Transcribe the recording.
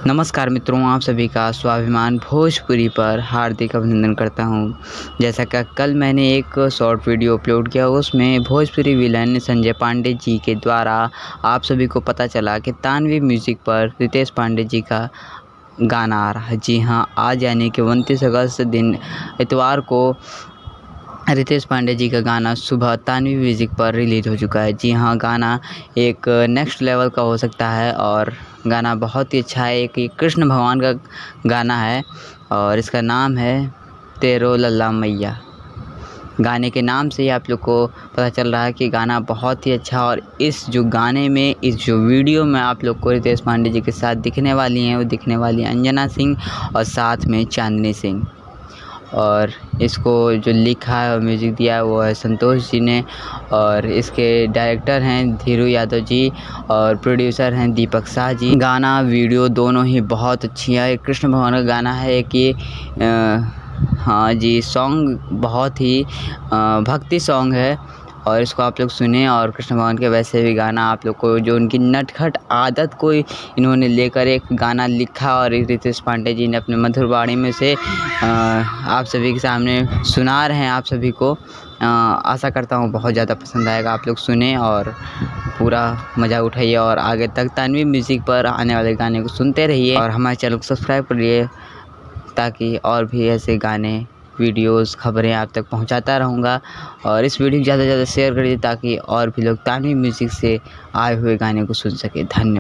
नमस्कार मित्रों, आप सभी का स्वाभिमान भोजपुरी पर हार्दिक अभिनंदन करता हूं। जैसा कि कल मैंने एक शॉर्ट वीडियो अपलोड किया, उसमें भोजपुरी विलन संजय पांडे जी के द्वारा आप सभी को पता चला कि तानवी म्यूज़िक पर रितेश पांडे जी का गाना आ रहा है। जी हां, आज यानी कि 29 अगस्त दिन इतवार को रितेश पांडे जी का गाना सुबह तानवी म्यूज़िक पर रिलीज़ हो चुका है। जी हाँ, गाना एक नेक्स्ट लेवल का हो सकता है और गाना बहुत ही अच्छा है। एक ये कृष्ण भगवान का गाना है और इसका नाम है तेरो लल्ला मैया। गाने के नाम से ही आप लोग को पता चल रहा है कि गाना बहुत ही अच्छा। और इस जो गाने में, इस जो वीडियो में आप लोग को रितेश पांडे जी के साथ दिखने वाली हैं, वो दिखने वाली हैं अंजना सिंह और साथ में चांदनी सिंह। और इसको जो लिखा है और म्यूज़िक दिया है वो है संतोष जी ने, और इसके डायरेक्टर हैं धीरू यादव जी और प्रोड्यूसर हैं दीपक शाह जी। गाना वीडियो दोनों ही बहुत अच्छी है। कृष्ण भगवान का गाना है कि हाँ जी, सॉन्ग बहुत ही भक्ति सॉन्ग है और इसको आप लोग सुने। और कृष्ण भगवान के वैसे भी गाना आप लोग को, जो उनकी नटखट आदत को इन्होंने लेकर एक गाना लिखा और रितेश पांडे जी ने अपने मधुर वाणी में से आप सभी के सामने सुना रहे हैं। आप सभी को आशा करता हूँ बहुत ज़्यादा पसंद आएगा। आप लोग सुने और पूरा मज़ा उठाइए और आगे तक तानवी म्यूज़िक पर आने वाले गाने को सुनते रहिए और हमारे चैनल को सब्सक्राइब करिए, ताकि और भी ऐसे गाने, वीडियोस, खबरें आप तक पहुंचाता रहूँगा। और इस वीडियो को ज़्यादा से ज़्यादा शेयर करिए ताकि और भी लोग तानवी म्यूज़िक से आए हुए गाने को सुन सके। धन्यवाद।